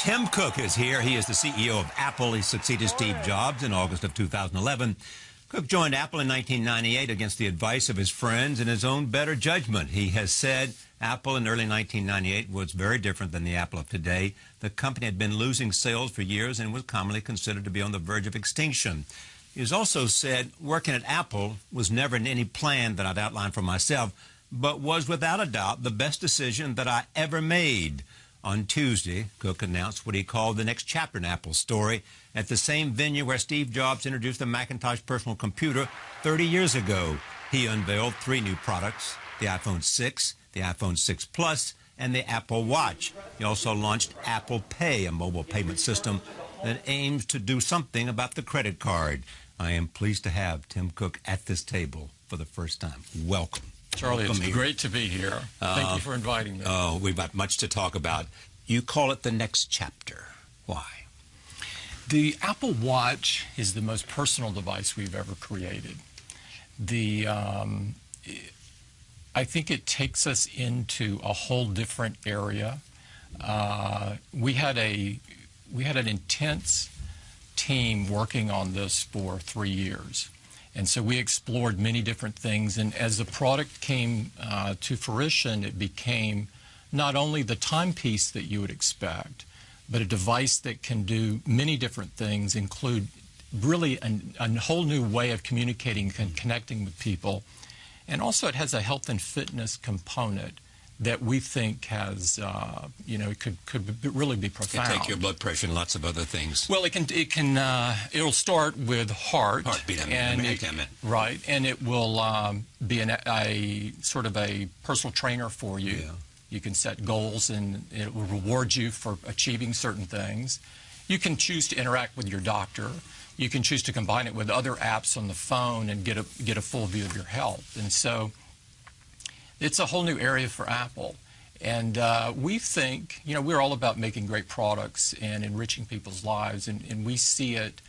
Tim Cook is here. He is the CEO of Apple. He succeeded Steve Jobs in August of 2011. Cook joined Apple in 1998 against the advice of his friends and his own better judgment. He has said Apple in early 1998 was very different than the Apple of today. The company had been losing sales for years and was commonly considered to be on the verge of extinction. He has also said working at Apple was never in any plan that I'd outlined for myself, but was without a doubt the best decision that I ever made. On Tuesday, Cook announced what he called the next chapter in Apple's story at the same venue where Steve Jobs introduced the Macintosh personal computer 30 years ago. He unveiled 3 new products, the iPhone 6, the iPhone 6 Plus, and the Apple Watch. He also launched Apple Pay, a mobile payment system that aims to do something about the credit card. I am pleased to have Tim Cook at this table for the first time. Welcome. Charlie, it's great to be here. Thank you for inviting me. Oh, we've got much to talk about. You call it the next chapter. Why? The Apple Watch is the most personal device we've ever created. I think it takes us into a whole different area. We had an intense team working on this for 3 years. And so we explored many different things, and as the product came to fruition, it became not only the timepiece that you would expect, but a device that can do many different things, include really a whole new way of communicating and connecting with people. And also it has a health and fitness component that we think has, could really be profound. It can take your blood pressure and lots of other things. Well, it'll start with heartbeat, right, and it will be a sort of a personal trainer for you. Yeah. You can set goals, and it will reward you for achieving certain things. You can choose to interact with your doctor. You can choose to combine it with other apps on the phone and get a full view of your health. And so it's a whole new area for Apple. And we think, we're all about making great products and enriching people's lives, and we see it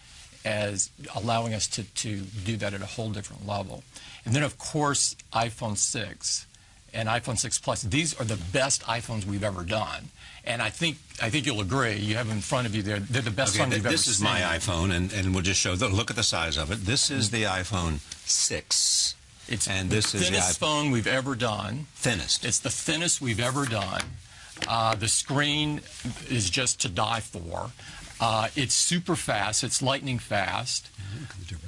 as allowing us to do that at a whole different level. And then, of course, iPhone 6 and iPhone 6 Plus, these are the best iPhones we've ever done. And I think you'll agree. You have them in front of you. They're the best phone you've ever seen. This is my iPhone, and we'll just show look at the size of it. This is the iPhone 6. It's the thinnest phone we've ever done. Thinnest. It's the thinnest we've ever done. The screen is just to die for. It's super fast. It's lightning fast.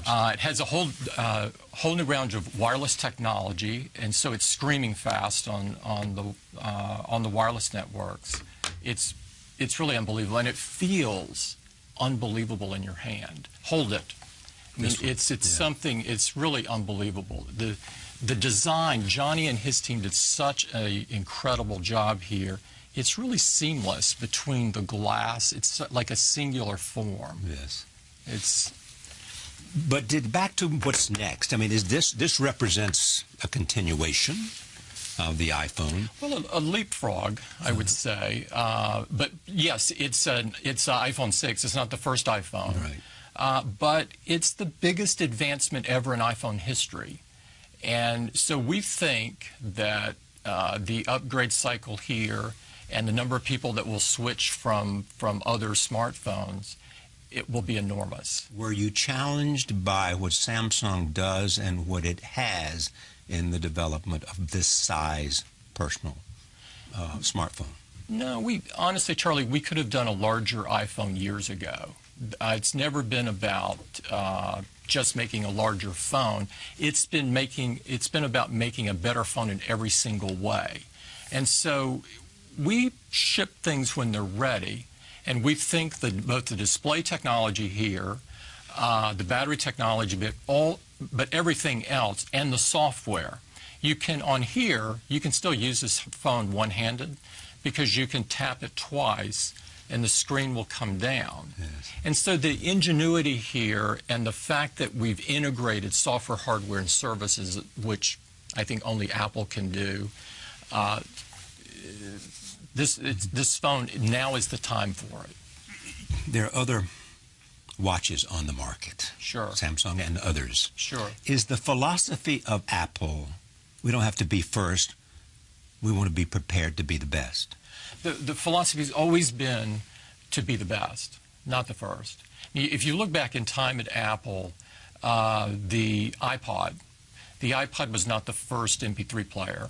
It has a whole new range of wireless technology, and so it's screaming fast on the wireless networks. It's really unbelievable, and it feels unbelievable in your hand. Hold it. I mean, it's something. It's really unbelievable. The design, Johnny and his team did such an incredible job here. It's really seamless between the glass. It's like a singular form. Yes. But back to what's next. I mean, this represents a continuation of the iPhone? Well, a leapfrog, I would say. But yes, it's iPhone 6. It's not the first iPhone. Right. But it's the biggest advancement ever in iPhone history. And so we think that the upgrade cycle here and the number of people that will switch from other smartphones, it will be enormous. Were you challenged by what Samsung does and what it has in the development of this size personal smartphone? No, honestly, Charlie, we could have done a larger iPhone years ago. It's never been about just making a larger phone. It's been about making a better phone in every single way. And so we ship things when they're ready, and we think that both the display technology here, the battery technology, but everything else, and the software. On here, you can still use this phone one-handed because you can tap it twice and the screen will come down. Yes. And so the ingenuity here and the fact that we've integrated software, hardware, and services, which I think only Apple can do, this phone, now is the time for it. There are other watches on the market. Sure. Samsung and others. Sure. Is the philosophy of Apple, we don't have to be first, we want to be prepared to be the best? The philosophy has always been to be the best, not the first. If you look back in time at Apple, the iPod was not the first MP3 player.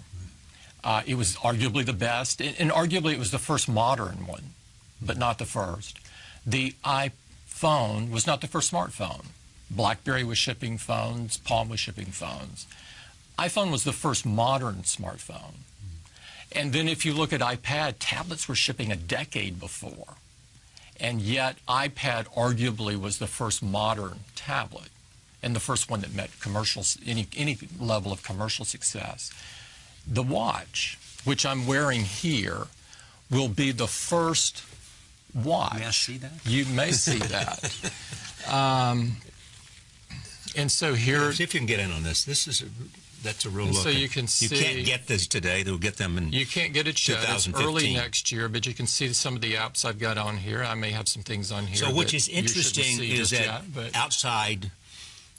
It was arguably the best, and arguably it was the first modern one, but not the first. The iPhone was not the first smartphone. BlackBerry was shipping phones, Palm was shipping phones. iPhone was the first modern smartphone. And then if you look at iPad, tablets were shipping a decade before. And yet iPad arguably was the first modern tablet and the first one that met any level of commercial success. The watch, which I'm wearing here, will be the first watch. May I see that? You may see that. And so here... Yeah, see if you can get in on this. That's a real look. So you can see... You can't get this today. They'll get them in 2015. You can't get it yet. It's early next year, but you can see some of the apps I've got on here. I may have some things on here. So which is interesting is that outside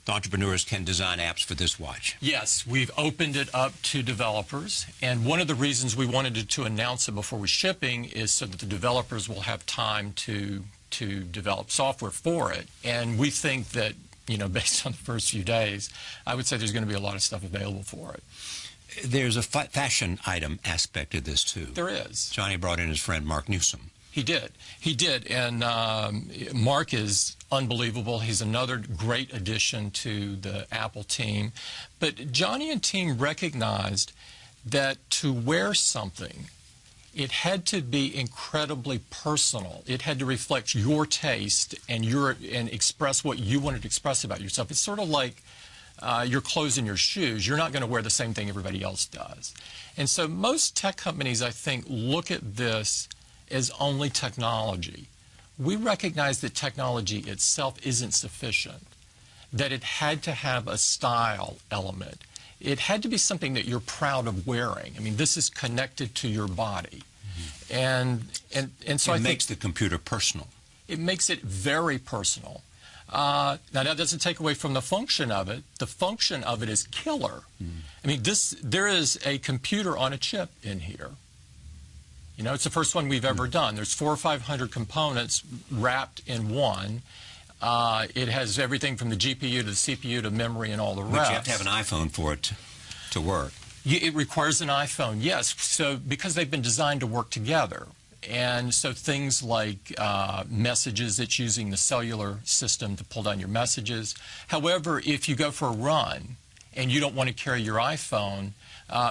entrepreneurs can design apps for this watch. Yes, we've opened it up to developers, and one of the reasons we wanted to announce it before we're shipping is so that the developers will have time to develop software for it. And we think that, you know, based on the first few days, I would say there's going to be a lot of stuff available for it. There's a fashion item aspect of this, too. There is. Johnny brought in his friend Mark Newsom. He did. He did. And Mark is unbelievable. He's another great addition to the Apple team. But Johnny and team recognized that to wear something, it had to be incredibly personal. It had to reflect your taste and express what you wanted to express about yourself. It's sort of like your clothes and your shoes. You're not going to wear the same thing everybody else does. And so most tech companies, I think, look at this as only technology. We recognize that technology itself isn't sufficient, that it had to have a style element. It had to be something that you're proud of wearing. I mean, this is connected to your body. And so I think... It makes the computer personal. It makes it very personal. Now, that doesn't take away from the function of it. The function of it is killer. I mean, there is a computer on a chip in here. You know, it's the first one we've ever done. There's 400 or 500 components wrapped in one. It has everything from the GPU to the CPU to memory and all the rest. But you have to have an iPhone for it to work. It requires an iPhone, yes. So because they've been designed to work together. And so things like messages, it's using the cellular system to pull down your messages. However, if you go for a run and you don't want to carry your iPhone,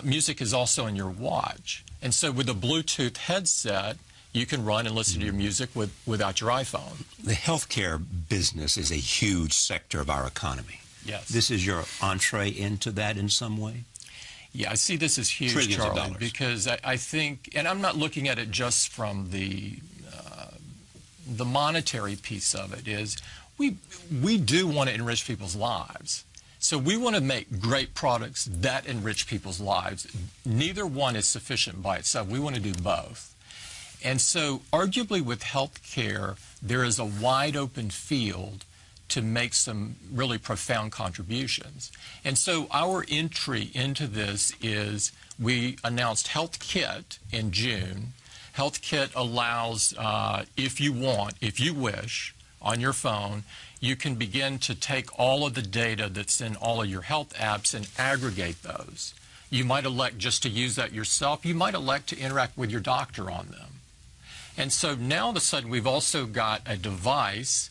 music is also in your watch. And so with a Bluetooth headset, you can run and listen to your music without your iPhone. The healthcare business is a huge sector of our economy. Yes. This is your entree into that in some way? Yeah, I see this as huge, Trillions Charlie, of dollars. because I think, and I'm not looking at it just from the monetary piece of it, is we do want to enrich people's lives. So we want to make great products that enrich people's lives. Neither one is sufficient by itself. We want to do both. And so arguably with healthcare, there is a wide open field to make some really profound contributions. And so our entry into this is we announced HealthKit in June. HealthKit allows, if you wish, on your phone, you can begin to take all of the data that's in all of your health apps and aggregate those. You might elect just to use that yourself. You might elect to interact with your doctor on them. And so now all of a sudden we've also got a device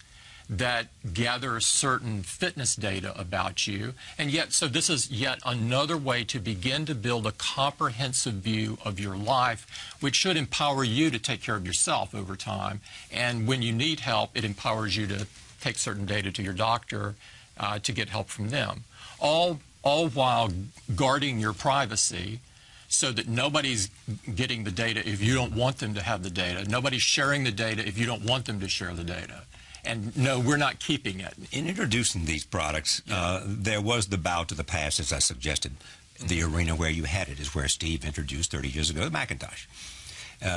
that gathers certain fitness data about you. And yet, so this is yet another way to begin to build a comprehensive view of your life, which should empower you to take care of yourself over time. And when you need help, it empowers you to take certain data to your doctor to get help from them. All while guarding your privacy so that nobody's getting the data if you don't want them to have the data. Nobody's sharing the data if you don't want them to share the data. And no, we're not keeping it. In introducing these products, there was the bow to the past, as I suggested. The arena where you had it is where Steve introduced 30 years ago the Macintosh.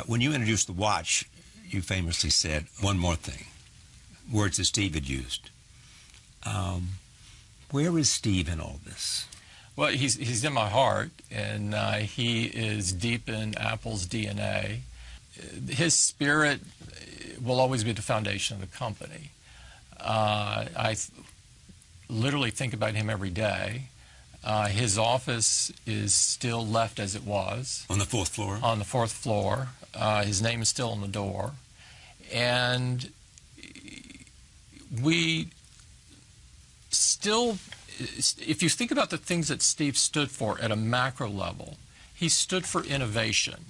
When you introduced the watch, you famously said one more thing, words that Steve had used. Where is Steve in all this? Well, he's in my heart, and he is deep in Apple's DNA. His spirit will always be the foundation of the company. I literally think about him every day. His office is still left as it was. On the 4th floor? On the 4th floor. His name is still on the door. And we still, if you think about the things that Steve stood for at a macro level, he stood for innovation.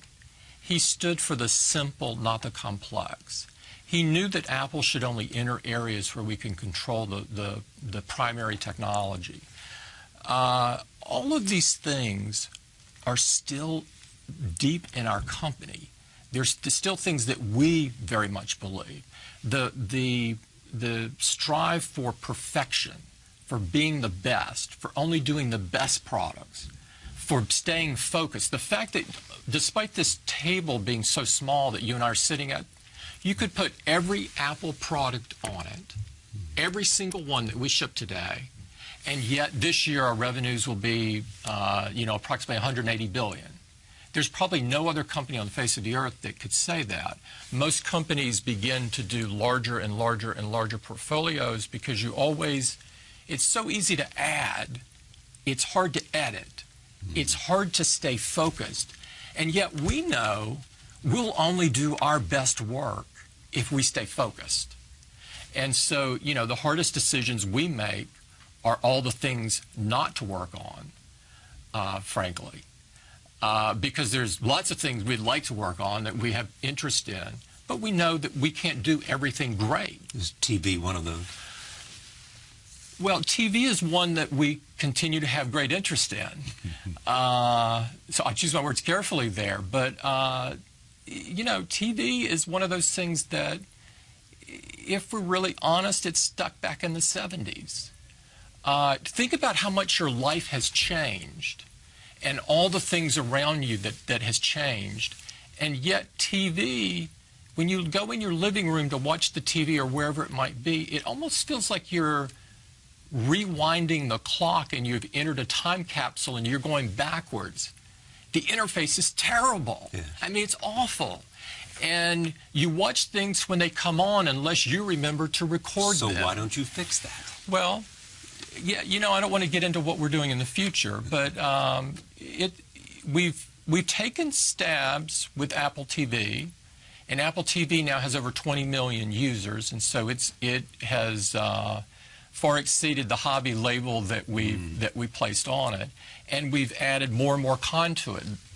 He stood for the simple, not the complex. He knew that Apple should only enter areas where we can control the primary technology. All of these things are still deep in our company. There's still things that we very much believe. The strive for perfection, for being the best, for only doing the best products, for staying focused. The fact that despite this table being so small that you and I are sitting at, you could put every Apple product on it, every single one that we ship today, and yet this year our revenues will be, approximately 180 billion. There's probably no other company on the face of the earth that could say that. Most companies begin to do larger and larger and larger portfolios because it's so easy to add, it's hard to edit, it's hard to stay focused, and yet we know we'll only do our best work if we stay focused. And so, the hardest decisions we make are all the things not to work on, frankly. Because there's lots of things we'd like to work on that we have interest in, but we know that we can't do everything great. Is TV one of those? Well, TV is one that we continue to have great interest in. So I choose my words carefully there. But, TV is one of those things that, if we're really honest, it's stuck back in the 70s. Think about how much your life has changed and all the things around you that has changed. And yet TV, when you go in your living room to watch the TV or wherever it might be, it almost feels like you're rewinding the clock and you've entered a time capsule and you're going backwards. The interface is terrible. Yes. I mean, it's awful. And you watch things when they come on unless you remember to record them. So why don't you fix that? Well, yeah, I don't want to get into what we're doing in the future, but we've taken stabs with Apple TV, and Apple TV now has over 20 million users, and so it has far exceeded the hobby label that we placed on it, and we've added more and more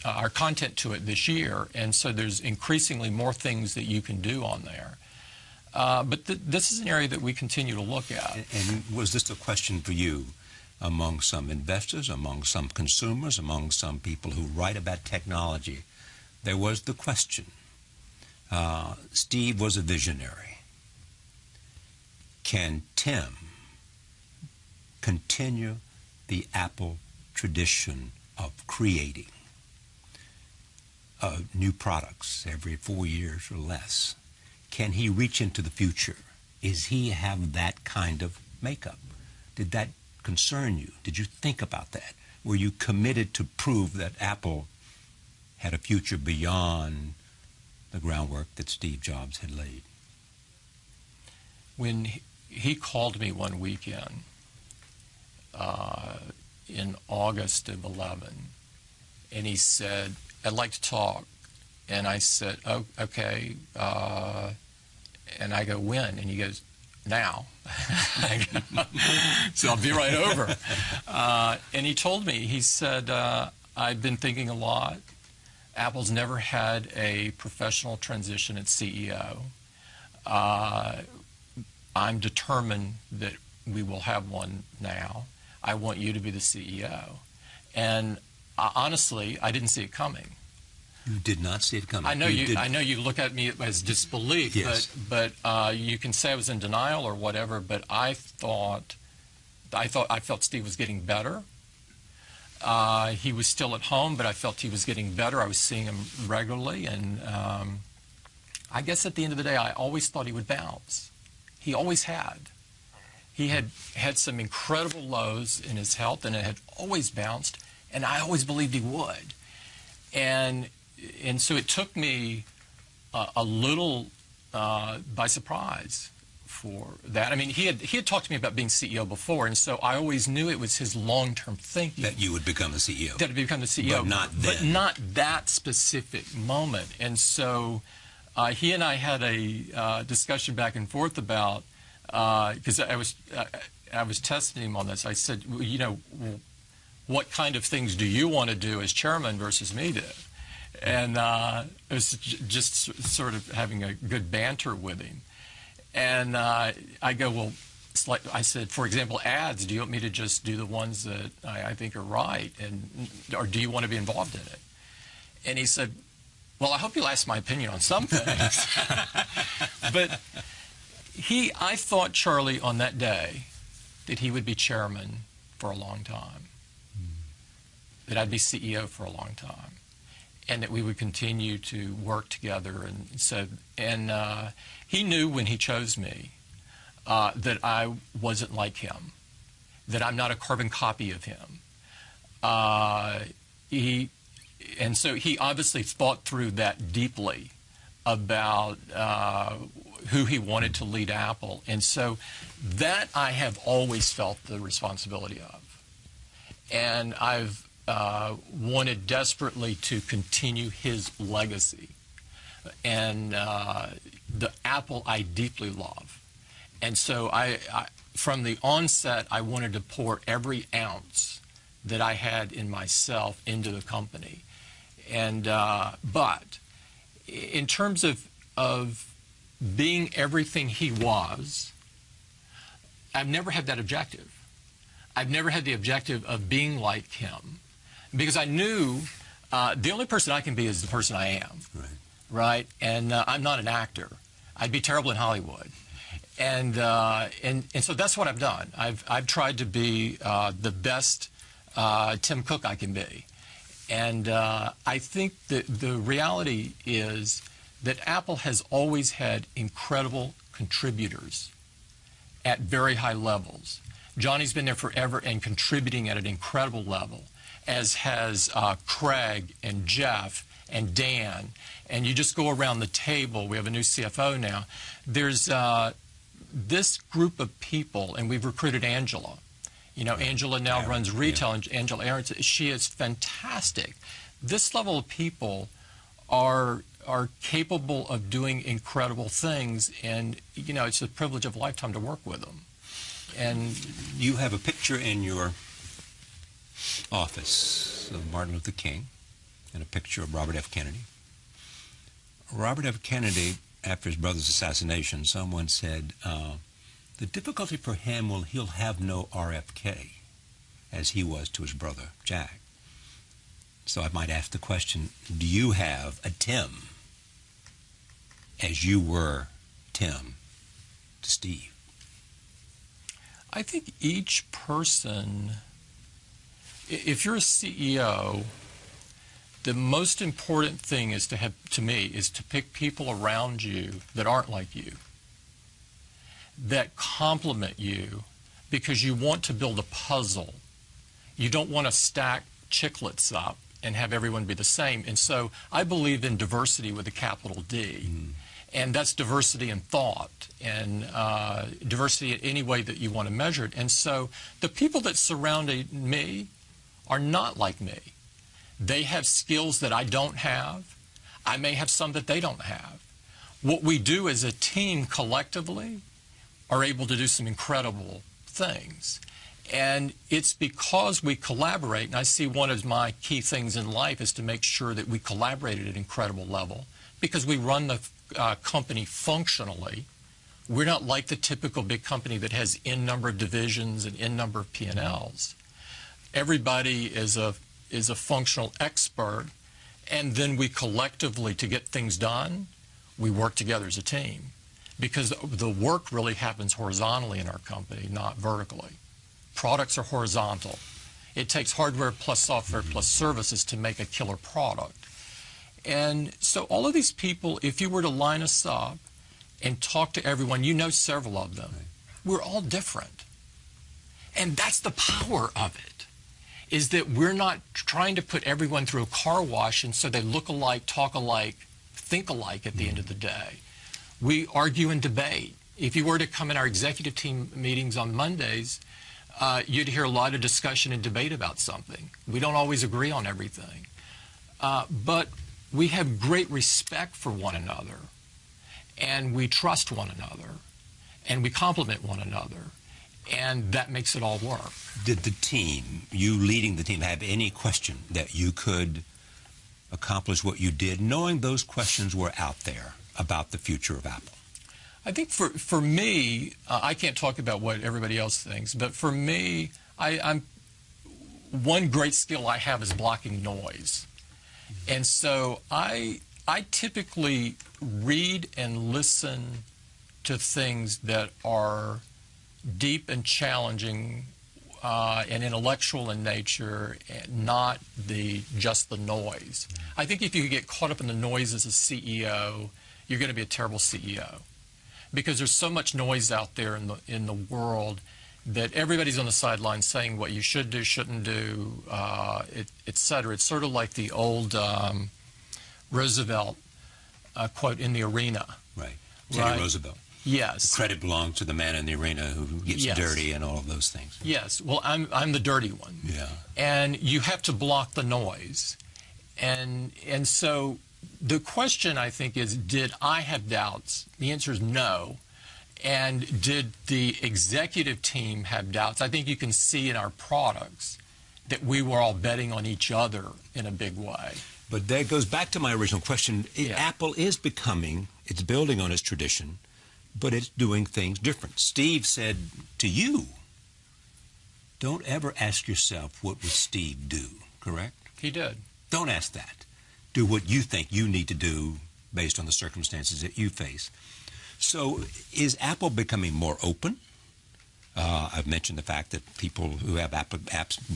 our content to it this year, and so there's increasingly more things that you can do on there. But this is an area that we continue to look at. And was this a question for you among some investors, among some consumers, among some people who write about technology? There was the question. Steve was a visionary. Can Tim continue the Apple tradition of creating new products every 4 years or less? Can he reach into the future? Is he have that kind of makeup? Did that concern you? Did you think about that? Were you committed to prove that Apple had a future beyond the groundwork that Steve Jobs had laid? When he called me one weekend in August of 2011, and he said, "I'd like to talk." And I said, "Oh, okay." And I go, "When?" And he goes, "Now." So I'll be right over. And he told me, he said, "I've been thinking a lot. Apple's never had a professional transition at CEO. I'm determined that we will have one now. I want you to be the CEO." And honestly, I didn't see it coming. You did not see it coming. I know you look at me as disbelief, yes. but you can say I was in denial or whatever. But I felt Steve was getting better. He was still at home, but I felt he was getting better. I was seeing him regularly, and I guess at the end of the day, I always thought he would bounce. He always had. He had had some incredible lows in his health, and it had always bounced, and I always believed he would. And so it took me a little by surprise for that. I mean, he had talked to me about being CEO before, and so I always knew it was his long-term thinking. That you would become the CEO. That I'd become the CEO. But not then. But not that specific moment. And so he and I had a discussion back and forth about, because I was testing him on this. I said, well, you know, what kind of things do you want to do as chairman versus me do? And it was just sort of having a good banter with him. And I go, well, it's like, I said, for example, ads, do you want me to just do the ones that I think are right? Or do you want to be involved in it? And he said, well, I hope you'll ask my opinion on some things. But I thought, Charlie, on that day, that he would be chairman for a long time, that I'd be CEO for a long time, and that we would continue to work together. And so, he knew when he chose me that I wasn't like him, that I'm not a carbon copy of him. And so he obviously thought through that deeply about who he wanted to lead Apple. And so that I have always felt the responsibility of. And I've wanted desperately to continue his legacy. And the Apple I deeply love. And so from the onset, I wanted to pour every ounce that I had in myself into the company. And but in terms of being everything he was, I've never had that objective. I've never had the objective of being like him, because I knew the only person I can be is the person I am. Right? And I'm not an actor. I'd be terrible in Hollywood. And so that's what I've done. I've tried to be the best Tim Cook I can be. And I think that the reality is that Apple has always had incredible contributors at very high levels. Johnny's been there forever and contributing at an incredible level, as has Craig and Jeff and Dan. And you just go around the table. We have a new CFO now. There's this group of people, and we've recruited Angela. You know, Angela now runs retail, and Angela Ahrens, she is fantastic. This level of people are capable of doing incredible things, and, you know, it's a privilege of a lifetime to work with them. And you have a picture in your office of Martin Luther King and a picture of Robert F. Kennedy. Robert F. Kennedy, after his brother's assassination, someone said, the difficulty for him will he'll have no RFK, as he was to his brother, Jack. So I might ask the question, do you have a Tim as you were Tim to Steve? I think each person, if you're a CEO, the most important thing is to have, to me, is to pick people around you that aren't like you, that complement you, because you want to build a puzzle. You don't want to stack chiclets up and have everyone be the same. And so I believe in diversity with a capital D. And that's diversity in thought, and diversity in any way that you want to measure it. And so the people that surrounded me are not like me. They have skills that I don't have. I may have some that they don't have. What we do as a team collectively are able to do some incredible things. And it's because we collaborate, and I see one of my key things in life is to make sure that we collaborate at an incredible level, because we run the company functionally. We're not like the typical big company that has N number of divisions and N number of P&Ls. Everybody is a functional expert, and then we collectively, to get things done, we work together as a team, because the work really happens horizontally in our company, not vertically. Products are horizontal. It takes hardware plus software plus services to make a killer product. And so all of these people, if you were to line us up and talk to everyone, you know several of them, we're all different. And that's the power of it, is that we're not trying to put everyone through a car wash and so they look alike, talk alike, think alike at the end of the day. We argue and debate. If you were to come in our executive team meetings on Mondays, you'd hear a lot of discussion and debate about something. We don't always agree on everything. But we have great respect for one another, and we trust one another, and we compliment one another, and that makes it all work. Did the team, you leading the team, have any question that you could accomplish what you did, knowing those questions were out there about the future of Apple? I think for me, I can't talk about what everybody else thinks, but for me, I'm one great skill I have is blocking noise. And so I typically read and listen to things that are deep and challenging and intellectual in nature, not just the noise. I think if you get caught up in the noise as a CEO, you're going to be a terrible CEO, because there's so much noise out there in the world that everybody's on the sidelines saying what you should do, shouldn't do, et cetera. It's sort of like the old Roosevelt quote, "In the arena." Right. Teddy Roosevelt. Yes. The credit belongs to the man in the arena who gets dirty and all of those things. Yes. Well, I'm the dirty one. Yeah. And you have to block the noise. And so the question, I think, is, did I have doubts? The answer is no. And did the executive team have doubts? I think you can see in our products that we were all betting on each other in a big way. But that goes back to my original question. Apple is it's building on its tradition, but it's doing things different. Steve said to you, don't ever ask yourself, what would Steve do, correct? He did. Don't ask that. Do what you think you need to do based on the circumstances that you face. So is Apple becoming more open? I've mentioned the fact that people who have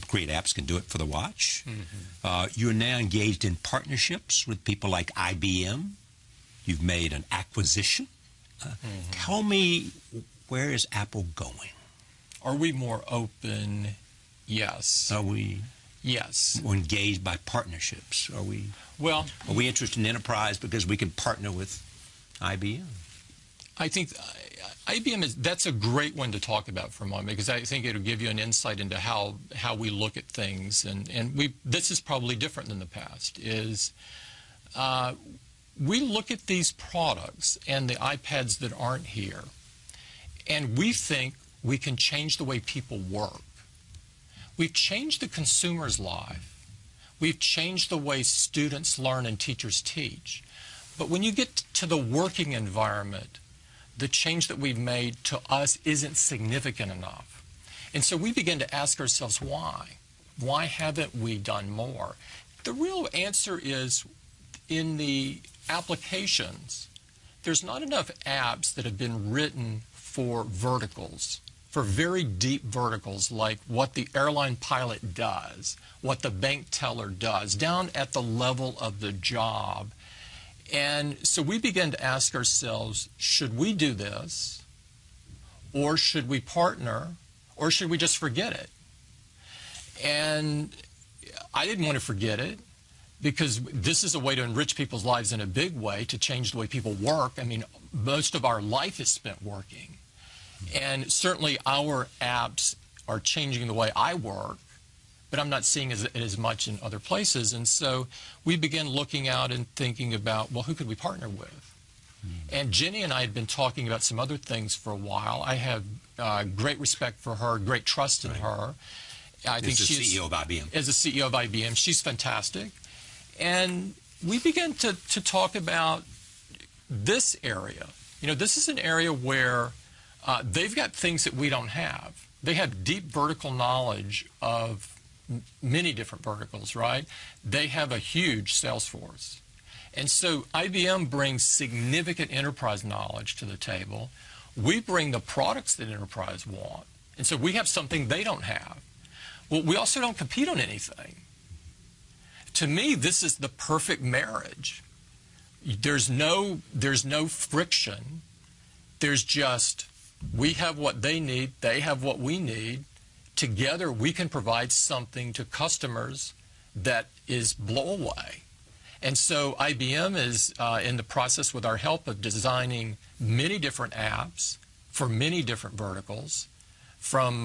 create apps can do it for the watch. Mm-hmm. You're now engaged in partnerships with people like IBM. You've made an acquisition. Tell me, where is Apple going? Are we more open? Yes. Are we? Yes. More engaged by partnerships? Are we? Well, are we interested in enterprise because we can partner with IBM? I think IBM that's a great one to talk about for a moment, because I think it'll give you an insight into how we look at things, and this is probably different than the past. We look at these products and the iPads that aren't here, and we think we can change the way people work. We've changed the consumer's life. We've changed the way students learn and teachers teach. But when you get to the working environment, the change that we've made to us isn't significant enough. And so we begin to ask ourselves, why? Why haven't we done more? The real answer is, in the applications, there's not enough apps that have been written for verticals, for very deep verticals, like what the airline pilot does, what the bank teller does, down at the level of the job. And so we begin to ask ourselves, should we do this, or should we partner, or should we just forget it? And I didn't want to forget it, because this is a way to enrich people's lives in a big way, to change the way people work. I mean, most of our life is spent working. And certainly our apps are changing the way I work, but I'm not seeing it as much in other places. And so we began looking out and thinking about, well, who could we partner with? And Jenny and I had been talking about some other things for a while. I have great respect for her, great trust in her. I think she's the CEO of IBM. As the CEO of IBM, she's fantastic. And we began to talk about this area. You know, this is an area where they've got things that we don't have. They have deep vertical knowledge of many different verticals, right? They have a huge sales force. And so IBM brings significant enterprise knowledge to the table. We bring the products that enterprise want. And so we have something they don't have. Well, we also don't compete on anything. To me, this is the perfect marriage. There's no friction. There's just, we have what they need, they have what we need. Together, we can provide something to customers that is blow away. And so IBM is in the process, with our help, of designing many different apps for many different verticals, from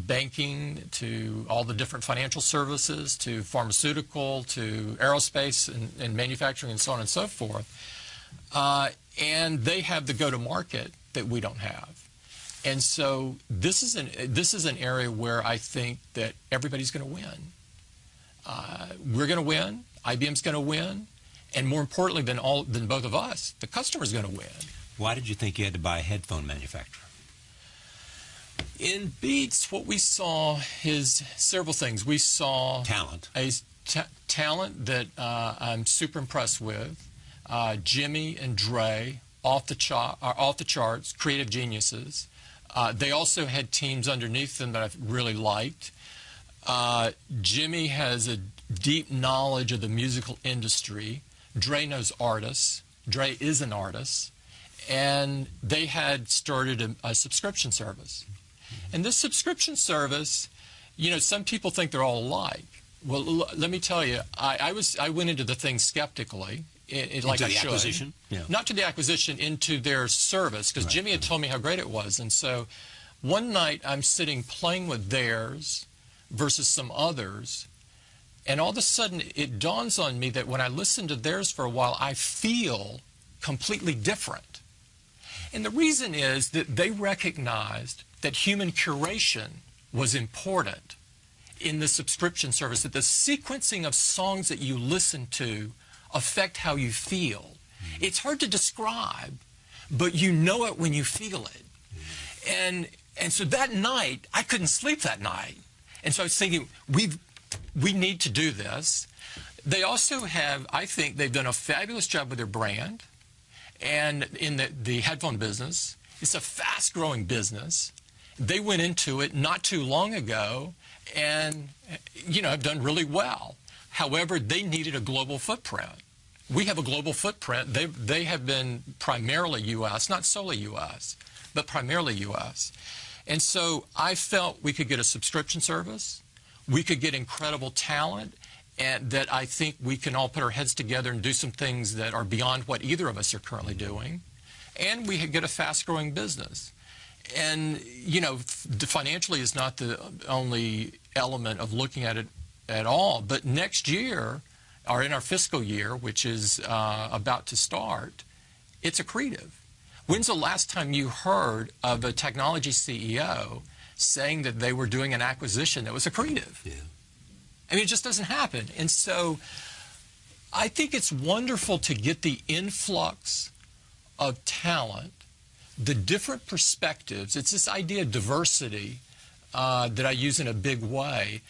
banking to all the different financial services to pharmaceutical to aerospace and manufacturing and so on and so forth. And they have the go-to-market that we don't have. And so this is an area where I think that everybody's going to win. We're going to win. IBM's going to win. And more importantly than both of us, the customer's going to win. Why did you think you had to buy a headphone manufacturer? In Beats, what we saw is several things. We saw talent. Talent that I'm super impressed with. Jimmy and Dre, off the charts, creative geniuses. They also had teams underneath them that I really liked. Jimmy has a deep knowledge of the musical industry. Dre knows artists. Dre is an artist. And they had started a subscription service. And this subscription service, you know, some people think they're all alike. Well, let me tell you, I went into the thing skeptically. Like I should. Acquisition? Yeah. Not to the acquisition, into their service, because Jimmy had told me how great it was. And so one night I'm sitting playing with theirs versus some others, and all of a sudden it dawns on me that when I listen to theirs for a while, I feel completely different. And the reason is that they recognized that human curation was important in the subscription service, that the sequencing of songs that you listen to affect how you feel. It's hard to describe, but you know it when you feel it. And so that night, I couldn't sleep that night. And so I was thinking, we need to do this. They also have, I think they've done a fabulous job with their brand and in the headphone business. It's a fast-growing business. They went into it not too long ago and, you know, have done really well. However, they needed a global footprint. We have a global footprint. They have been primarily U.S., not solely U.S., but primarily U.S. And so I felt we could get a subscription service. We could get incredible talent, and that I think we can all put our heads together and do some things that are beyond what either of us are currently doing. And we could get a fast-growing business. And, you know, financially is not the only element of looking at it at all. But next year, or in our fiscal year, which is about to start, it's accretive. When's the last time you heard of a technology CEO saying that they were doing an acquisition that was accretive? Yeah. I mean, it just doesn't happen. And so I think it's wonderful to get the influx of talent, the different perspectives. It's this idea of diversity that I use in a big way.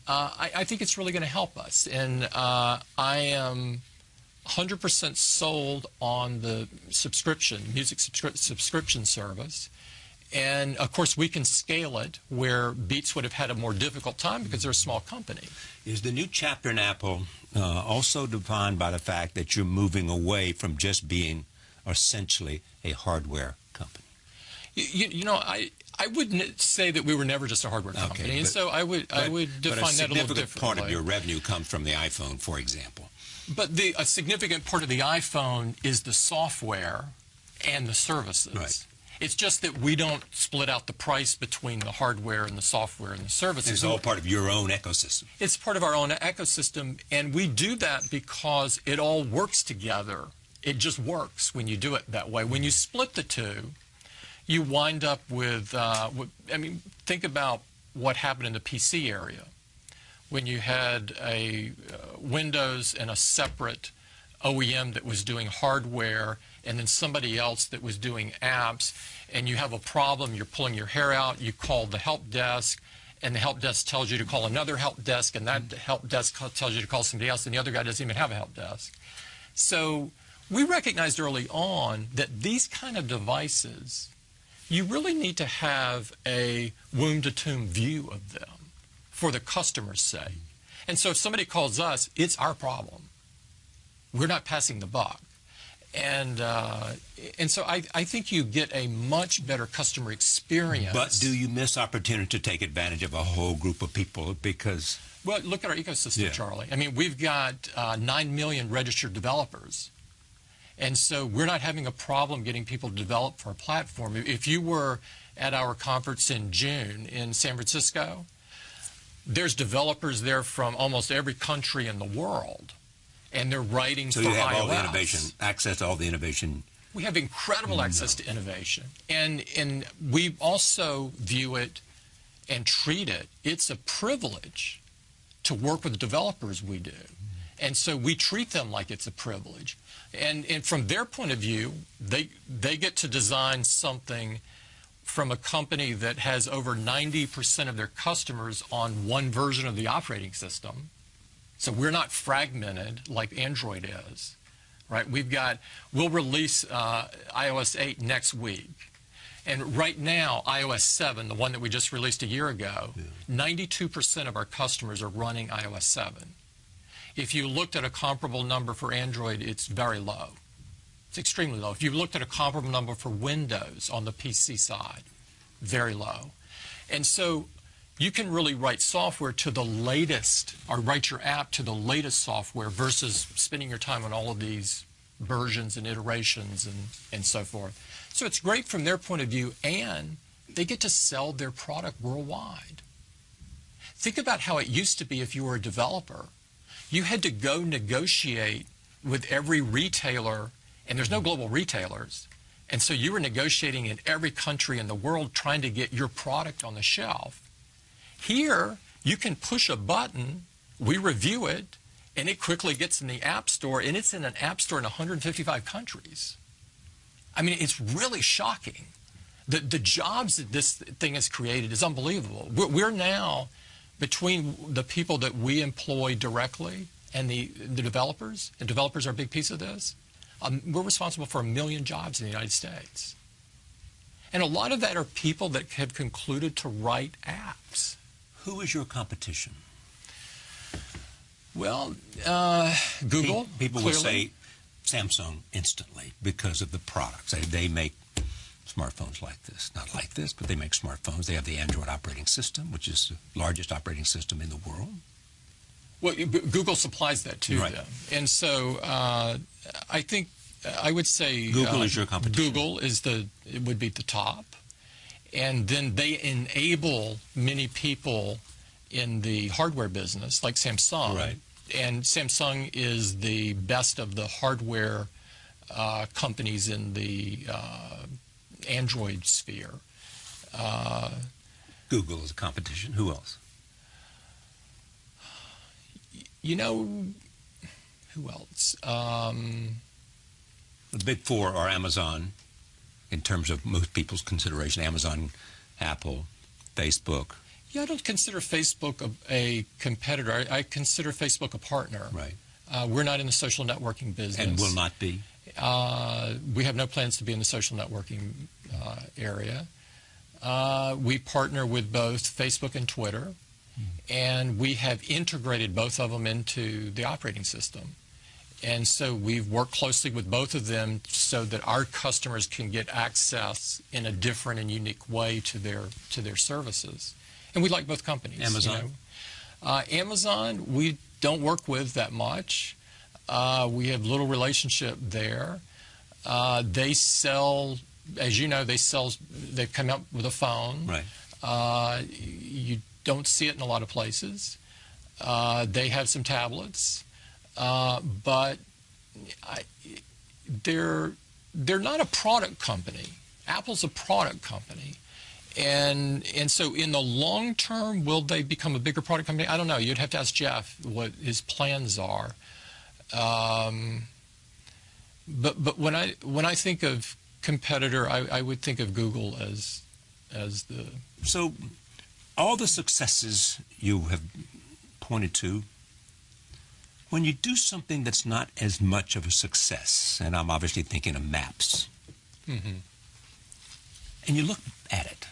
I think it's really going to help us. And I am 100% sold on the music subscription service. And, of course, we can scale it where Beats would have had a more difficult time because they're a small company. Is the new chapter in Apple also defined by the fact that you're moving away from just being essentially a hardware company? You know, I wouldn't say that we were never just a hardware company, okay, and so I would define that a little differently. But a significant part of your revenue comes from the iPhone, for example. But a significant part of the iPhone is the software and the services. Right. It's just that we don't split out the price between the hardware and the software and the services. It's all part of your own ecosystem. It's part of our own ecosystem, and we do that because it all works together. It just works when you do it that way. When you split the two, you wind up with, I mean, think about what happened in the PC area. When you had a Windows and a separate OEM that was doing hardware and then somebody else that was doing apps, and you have a problem, you're pulling your hair out, you call the help desk, and the help desk tells you to call another help desk, and that help desk tells you to call somebody else, and the other guy doesn't even have a help desk. So we recognized early on that these kind of devices, you really need to have a womb-to-tomb view of them for the customer's sake. And so if somebody calls us, it's our problem. We're not passing the buck. And so I think you get a much better customer experience. But do you miss opportunity to take advantage of a whole group of people? Because... Well, look at our ecosystem, Charlie. I mean, we've got 9 million registered developers. And so we're not having a problem getting people to develop for our platform. If you were at our conference in June in San Francisco, there's developers there from almost every country in the world. And they're writing for iOS. So you have all the innovation, access to all the innovation. We have incredible access to innovation. And we also view it and treat it. It's a privilege to work with the developers we do. And so we treat them like it's a privilege. And from their point of view, they get to design something from a company that has over 90% of their customers on one version of the operating system. So we're not fragmented like Android is, right? We'll release iOS 8 next week. And right now, iOS 7, the one that we just released a year ago, 92% of our customers are running iOS 7. If you looked at a comparable number for Android, it's very low. It's extremely low. If you looked at a comparable number for Windows on the PC side, very low. And so you can really write software to the latest, or write your app to the latest software versus spending your time on all of these versions and iterations and so forth. So it's great from their point of view, and they get to sell their product worldwide. Think about how it used to be if you were a developer. You had to go negotiate with every retailer, and there's no global retailers. And so you were negotiating in every country in the world trying to get your product on the shelf. Here, you can push a button, we review it, and it quickly gets in the App Store, and it's in an App Store in 155 countries. I mean, it's really shocking. The jobs that this thing has created is unbelievable. We're now, between the people that we employ directly and the developers, and developers are a big piece of this, we're responsible for 1 million jobs in the United States. And a lot of that are people that have concluded to write apps. Who is your competition? Well, Google. People will say Samsung instantly because of the products. They make smartphones like this. Not like this, but they make smartphones. They have the Android operating system, which is the largest operating system in the world. Well, Google supplies that to them. And so I think I would say Google is your competition. Google would be the top. And then they enable many people in the hardware business, like Samsung. Right. And Samsung is the best of the hardware companies in the Android sphere. Google is a competition. Who else? You know, who else? The big four are Amazon, in terms of most people's consideration. Amazon, Apple, Facebook. Yeah, I don't consider Facebook a competitor. I consider Facebook a partner. Right. We're not in the social networking business. And will not be? We have no plans to be in the social networking area. We partner with both Facebook and Twitter, and we have integrated both of them into the operating system. And so we've worked closely with both of them so that our customers can get access in a different and unique way to their services. And we like both companies. Amazon? You know? Amazon, we don't work with that much. We have little relationship there. They sell, as you know, they've come out with a phone. Right. You don't see it in a lot of places. They have some tablets. But they're not a product company. Apple's a product company. And so in the long term, will they become a bigger product company? I don't know. You'd have to ask Jeff what his plans are. But when I think of competitor, I would think of Google as the... So all the successes you have pointed to, when you do something that's not as much of a success, and I'm obviously thinking of maps, and you look at it,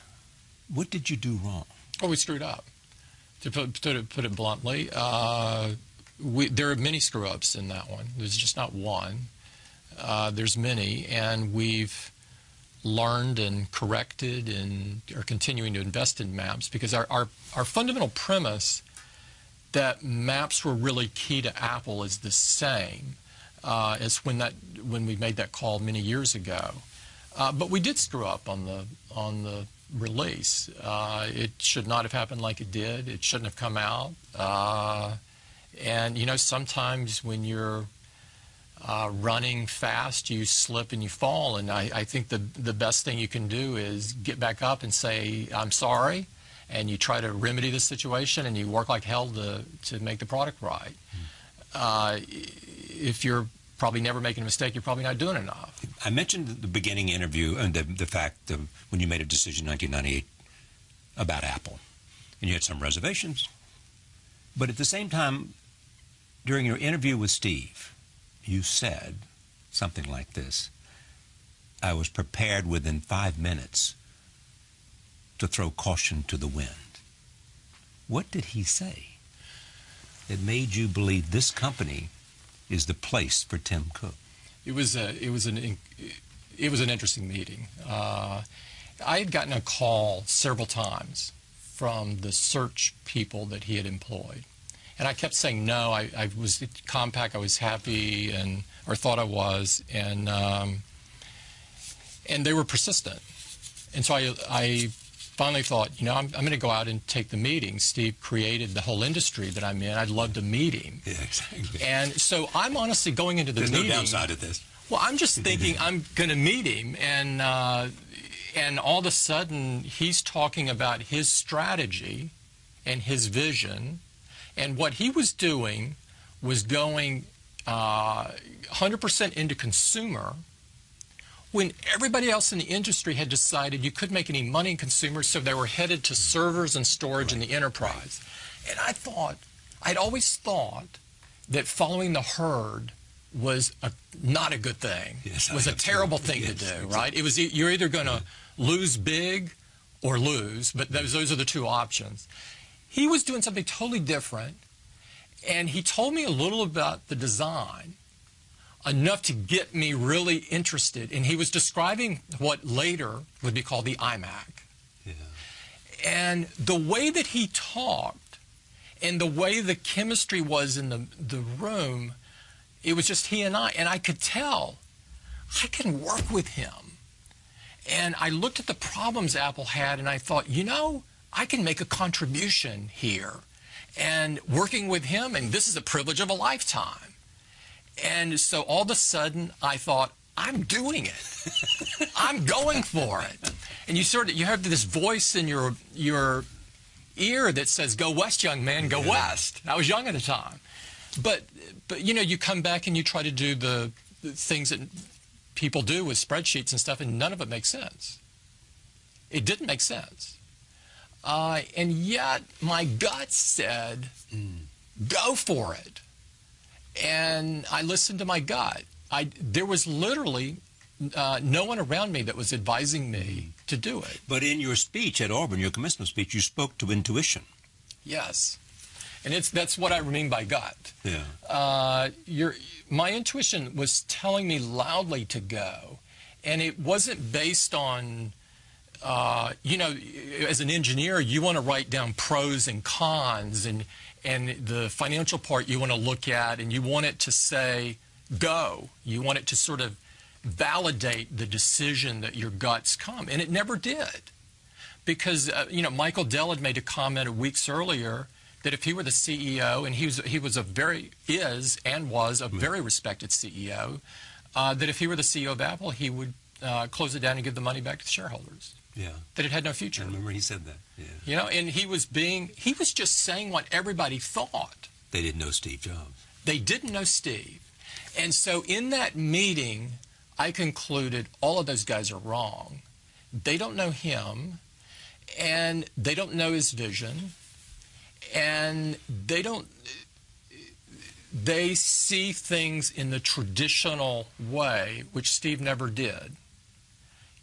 what did you do wrong? Oh, we screwed up. To put it bluntly, there are many screw-ups in that one. There's just not one. There's many, and we've learned and corrected and are continuing to invest in maps because our fundamental premise that maps were really key to Apple is the same as when we made that call many years ago. But we did screw up on the release. It should not have happened like it did. It shouldn't have come out. And you know, sometimes when you're running fast, you slip and you fall. And I think the best thing you can do is get back up and say, I'm sorry. And you try to remedy the situation, and you work like hell to make the product right. If you're probably never making a mistake, you're probably not doing enough. I mentioned the beginning interview and the fact of when you made a decision in 1998 about Apple, and you had some reservations. But at the same time, during your interview with Steve, you said something like this: I was prepared within 5 minutes to throw caution to the wind. What did he say that made you believe this company is the place for Tim Cook? It was an interesting meeting. I had gotten a call several times from the search people that he had employed, and I kept saying no. I was at Compaq. I was happy, or thought I was, and they were persistent. And so I finally thought, you know, I'm going to go out and take the meeting. Steve created the whole industry that I'm in. I'd love to meet him. Yeah, exactly. And so I'm honestly going into the meeting. There's no downside to this. Well, I'm just thinking I'm going to meet him, and all of a sudden he's talking about his strategy and his vision, and what he was doing was going 100% into consumer, when everybody else in the industry had decided you couldn't make any money in consumer, so they were headed to servers and storage in the enterprise. And I'd always thought that following the herd was not a good thing. Yes, it was a terrible thing to do, exactly. right? It was, you're either going to lose big or lose, but those are the two options. He was doing something totally different, and he told me a little about the design, enough to get me really interested. And he was describing what later would be called the iMac. Yeah. And the way that he talked and the way the chemistry was in the room, it was just he and I could tell I can work with him. And I looked at the problems Apple had, and I thought, you know, I can make a contribution here. And working with him, and this is a privilege of a lifetime. And so all of a sudden, I thought, I'm doing it. I'm going for it. And you have this voice in your ear that says, go west, young man, go west. I was young at the time. But you know, you come back and you try to do the things that people do with spreadsheets and stuff, and none of it makes sense. It didn't make sense. And yet, my gut said, go for it. And I listened to my gut. There was literally no one around me that was advising me to do it. But in your speech at Auburn, your commencement speech, you spoke to intuition. Yes. And that's what I mean by gut. Yeah. My intuition was telling me loudly to go. And it wasn't based on, you know, as an engineer, you want to write down pros and cons, and the financial part you want to look at, and you want it to say, go. You want it to sort of validate the decision that your guts come. And it never did. Because, you know, Michael Dell had made a comment weeks earlier that if he were the CEO, and he was a very respected CEO, that if he were the CEO of Apple, he would close it down and give the money back to the shareholders. Yeah. That it had no future. I remember he said that. Yeah. You know, and he was just saying what everybody thought. They didn't know Steve Jobs. They didn't know Steve. And so in that meeting, I concluded all of those guys are wrong. They don't know him, and they don't know his vision, and they see things in the traditional way, which Steve never did.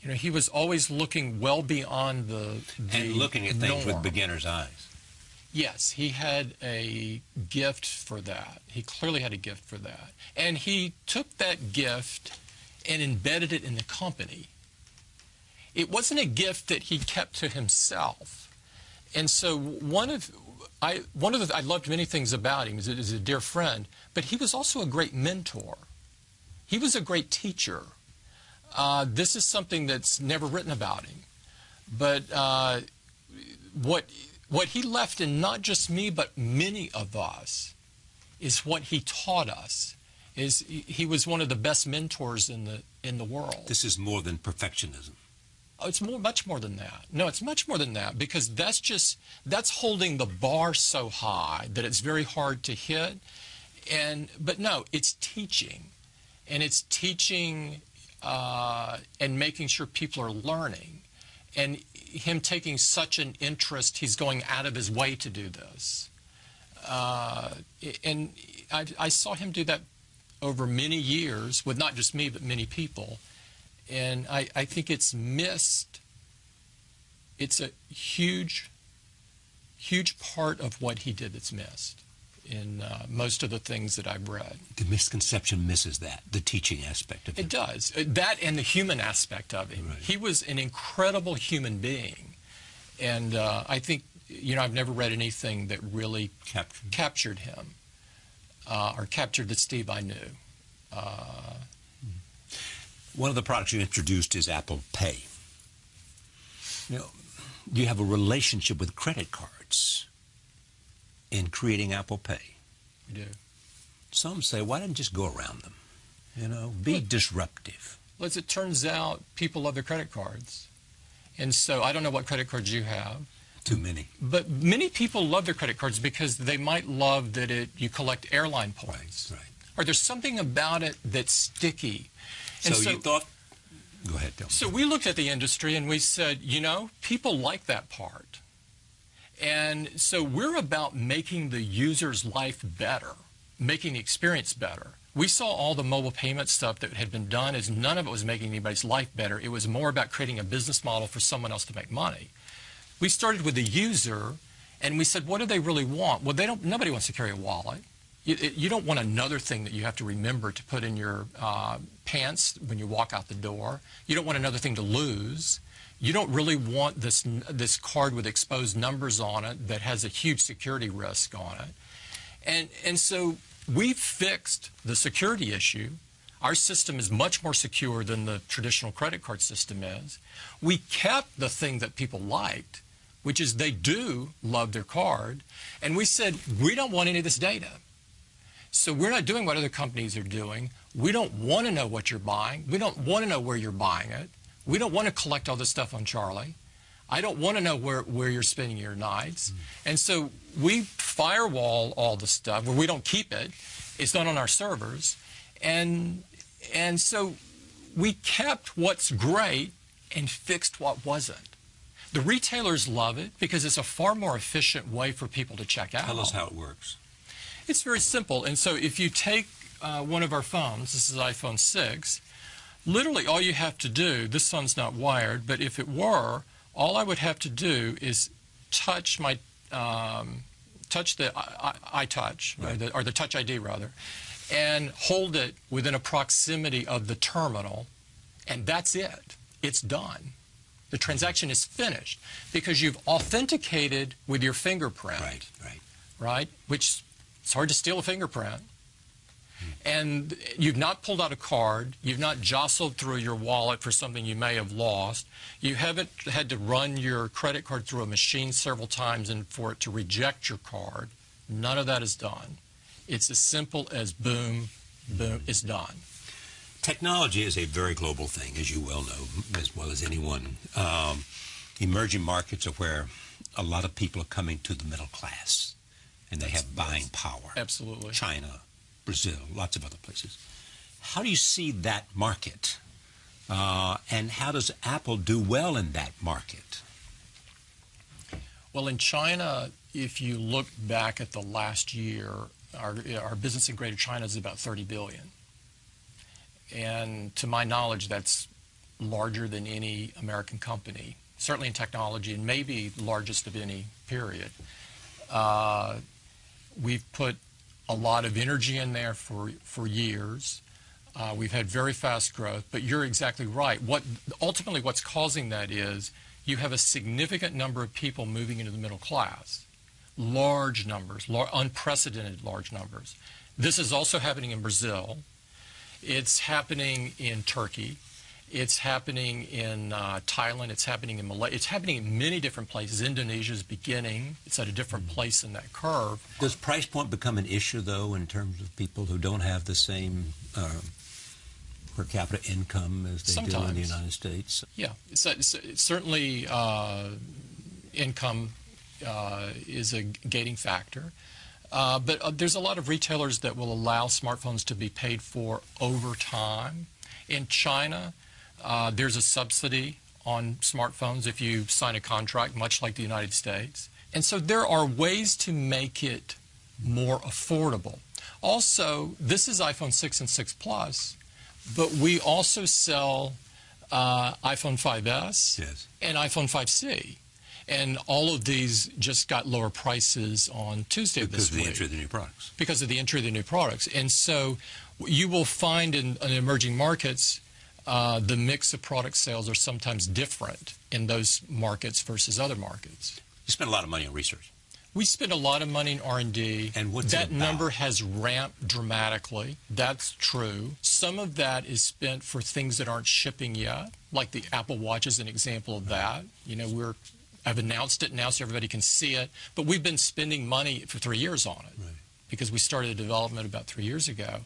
You know, he was always looking well beyond the and looking at things norm. with beginner's eyes. Yes, he had a gift for that. He clearly had a gift for that. And he took that gift and embedded it in the company. It wasn't a gift that he kept to himself. And so I loved many things about him. He's a dear friend, but he was also a great mentor. He was a great teacher. This is something that's never written about him. But what he left in not just me, but many of us, is what he taught us. He was one of the best mentors in the world. This is more than perfectionism. Oh, it's much more than that. No, it's much more than that, because that's holding the bar so high that it's very hard to hit. But no, it's teaching, and it's teaching and making sure people are learning, and him taking such an interest, he's going out of his way to do this. And I saw him do that over many years with not just me, but many people. And I think it's missed. It's a huge, huge part of what he did that's missed in most of the things that I've read. The misconception misses that, the teaching aspect of it. It does. That and the human aspect of him. Right. He was an incredible human being. And I think, I've never read anything that really captured him or captured the Steve I knew. One of the products you introduced is Apple Pay. You have a relationship with credit cards in creating Apple Pay. We do. Some say, why didn't you just go around them? Be disruptive. Well, as it turns out, people love their credit cards. And so I don't know what credit cards you have. Too many. But many people love their credit cards because they might love that you collect airline points. Right. Or there's something about it that's sticky. And so you thought, go ahead, tell me. So we looked at the industry and we said, people like that part. And so we're about making the user's life better, making the experience better. We saw all the mobile payment stuff that had been done as none of it was making anybody's life better. It was more about creating a business model for someone else to make money. We started with the user and we said, what do they really want? Well, nobody wants to carry a wallet. You don't want another thing that you have to remember to put in your pants when you walk out the door. You don't want another thing to lose. You don't really want this card with exposed numbers on it that has a huge security risk on it. And so we fixed the security issue. Our system is much more secure than the traditional credit card system is. We kept the thing that people liked, which is they do love their card. And we said, we don't want any of this data. So we're not doing what other companies are doing. We don't want to know what you're buying. We don't want to know where you're buying it. We don't want to collect all this stuff on Charlie. I don't want to know where you're spending your nights. And so we firewall all the stuff where we don't keep it. It's not on our servers. And so we kept what's great and fixed what wasn't. The retailers love it because it's a far more efficient way for people to check out. Tell us how it works. It's very simple. And so if you take one of our phones, this is iPhone 6, literally all you have to do, this phone's not wired, but if it were, all I would have to do is touch the iTouch, right, or the Touch ID rather, and hold it within a proximity of the terminal, and that's it. It's done. The transaction is finished because you've authenticated with your fingerprint. Right? Which it's hard to steal a fingerprint. And you've not pulled out a card. You've not jostled through your wallet for something you may have lost. You haven't had to run your credit card through a machine several times and for it to reject your card. None of that is done. It's as simple as boom, boom, it's done. Technology is a very global thing, as you well know, as well as anyone. Emerging markets are where a lot of people are coming to the middle class, and they have buying power. Absolutely. China, Brazil, lots of other places. How do you see that market? And how does Apple do well in that market? Well, in China, if you look back at the last year, our business in Greater China is about $30 billion. And to my knowledge, that's larger than any American company, certainly in technology, and maybe largest of any, period. We've put a lot of energy in there for years. We've had very fast growth, but you're exactly right. Ultimately, what's causing that is you have a significant number of people moving into the middle class. Large numbers, unprecedented large numbers. This is also happening in Brazil. It's happening in Turkey. It's happening in Thailand. It's happening in Malaysia. It's happening in many different places. Indonesia is beginning. It's at a different place in that curve. Does price point become an issue, though, in terms of people who don't have the same per capita income as they do in the United States? Yeah. Certainly income is a gating factor. But there's a lot of retailers that will allow smartphones to be paid for over time. In China, there's a subsidy on smartphones if you sign a contract, much like the United States. And so there are ways to make it more affordable. Also, this is iPhone 6 and 6 Plus, but we also sell iPhone 5S and iPhone 5C. And all of these just got lower prices on Tuesday this week. Because of the entry of the new products. Because of the entry of the new products. And so you will find in emerging markets, the mix of product sales are sometimes different in those markets versus other markets. You spend a lot of money on research. We spend a lot of money in R&D. And what's that number has ramped dramatically. That's true. Some of that is spent for things that aren't shipping yet, like the Apple Watch is an example of that. You know, I've announced it now so everybody can see it, but we've been spending money for 3 years on it because we started the development about 3 years ago.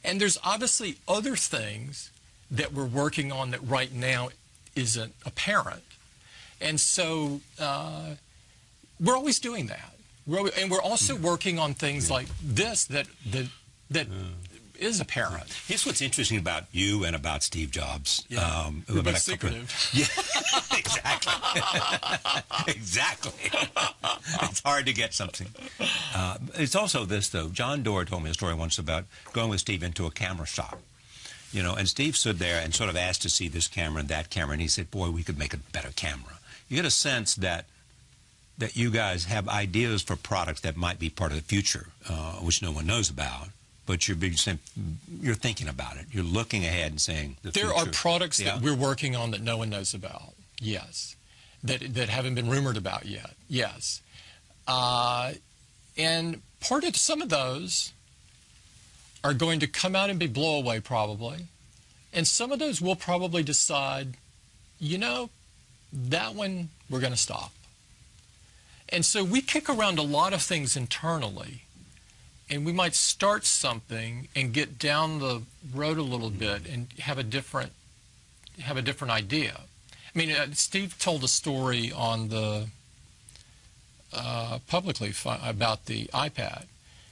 And there's obviously other things that we're working on that right now isn't apparent. And so we're always doing that. And we're also working on things like this that is apparent. Here's what's interesting about you and about Steve Jobs. We're both secretive. Yeah, exactly. Exactly. It's hard to get something. It's also this, though. John Doerr told me a story once about going with Steve into a camera shop. You know, and Steve stood there and sort of asked to see this camera and that camera, and he said, boy, we could make a better camera. You get a sense that you guys have ideas for products that might be part of the future, which no one knows about. But you're thinking about it. You're looking ahead and saying the future. There are products that we're working on that no one knows about, yes, that haven't been rumored about yet, yes. And some of those are going to come out and be blowaway probably. And some of those we'll probably decide, you know, that one we're going to stop. And so we kick around a lot of things internally. And we might start something and get down the road a little bit and have a different idea. I mean, Steve told a story on the publicly about the iPad.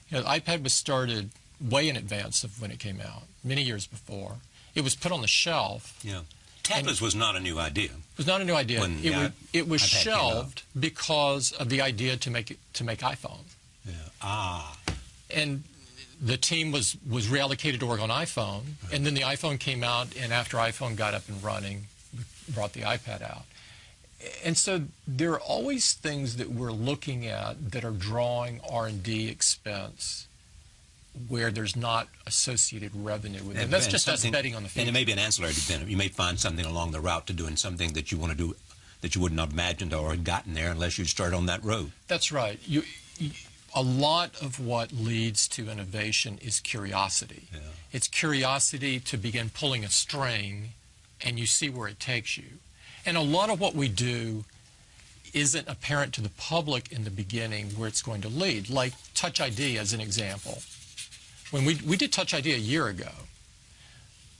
You know, the iPad was started way in advance of when it came out, many years before. It was put on the shelf. Yeah, tablets was not a new idea. It was not a new idea. It was shelved because of the idea to make iPhone. Yeah. And the team was reallocated to work on iPhone, and then the iPhone came out, and after iPhone got up and running, we brought the iPad out. And so there are always things that we're looking at that are drawing R&D expense where there's not associated revenue with it. That's just us betting on the future. And it may be an ancillary benefit. You may find something along the route to doing something that you want to do that you wouldn't have imagined or had gotten there unless you'd start on that road. That's right. A lot of what leads to innovation is curiosity. Yeah. It's curiosity to begin pulling a string, and you see where it takes you. And a lot of what we do isn't apparent to the public in the beginning where it's going to lead, like Touch ID as an example. When we did Touch ID a year ago,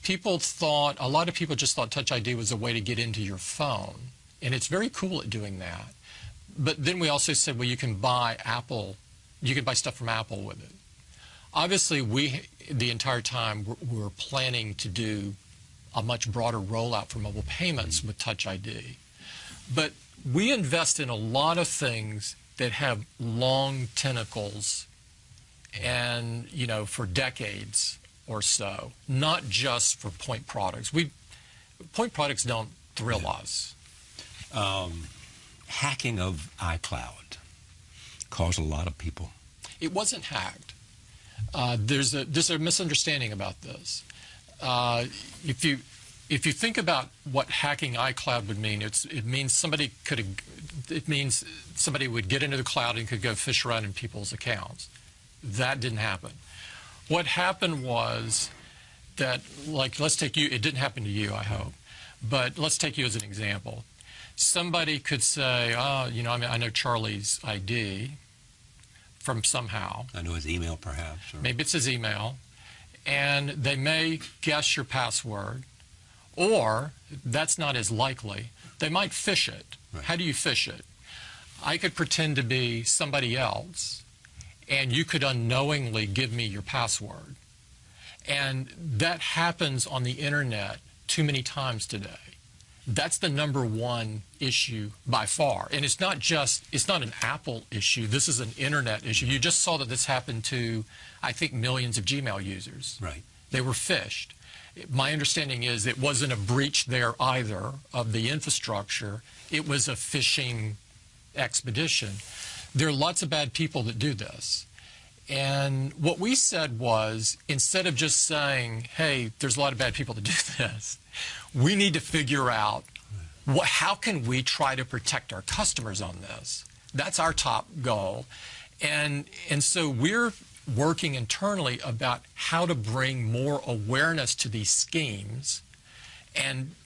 a lot of people just thought Touch ID was a way to get into your phone, and it's very cool at doing that. But then we also said, well, you can buy stuff from Apple with it. Obviously, the entire time, we're planning to do a much broader rollout for mobile payments with Touch ID. But we invest in a lot of things that have long tentacles and, you know, for decades or so, not just for point products. Point products don't thrill us. Hacking of iCloud. Caused a lot of people. It wasn't hacked. There's a misunderstanding about this. If you think about what hacking iCloud would mean, it means somebody would get into the cloud and could go fish around in people's accounts. That didn't happen. What happened was that, like, let's take you. It didn't happen to you, I hope, but let's take you as an example. Somebody could say, "Oh, you know, I know Charlie's ID from somehow." I know his email, perhaps. Or... Maybe it's his email, and they may guess your password, or that's not as likely. They might phish it. Right. How do you phish it? I could pretend to be somebody else, and you could unknowingly give me your password. And that happens on the internet too many times today. That's the #1 issue by far. And it's not an Apple issue. This is an internet issue. You just saw that this happened to, I think, millions of Gmail users. Right. They were phished. My understanding is it wasn't a breach there either of the infrastructure. It was a phishing expedition. There are lots of bad people that do this. And what we said was, instead of just saying, hey, there's a lot of bad people that do this, we need to figure out how can we try to protect our customers on this. That's our top goal. And so we're working internally about how to bring more awareness to these schemes and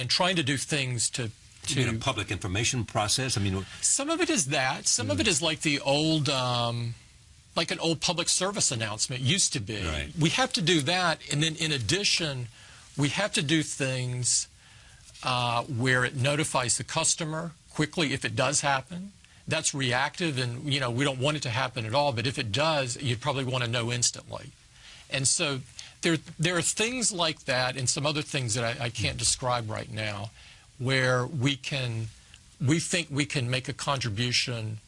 trying to do things to You mean a public information process? I mean, some of it is that. Some of it is like the old, like an old public service announcement used to be. Right. We have to do that, and then in addition, we have to do things where it notifies the customer quickly if it does happen. That's reactive, and we don't want it to happen at all, but if it does, you'd probably want to know instantly. And so there are things like that and some other things that I can't describe right now, where we think we can make a contribution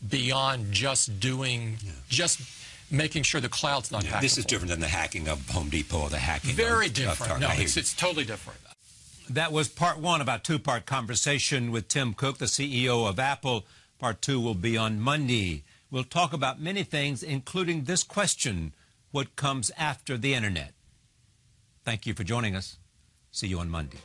beyond just making sure the cloud's not hackable. This is different than the hacking of Home Depot or the hacking Very of different. No, it's totally different. That was part one of our two-part conversation with Tim Cook, the CEO of Apple. Part two will be on Monday. We'll talk about many things, including this question: what comes after the Internet? Thank you for joining us. See you on Monday.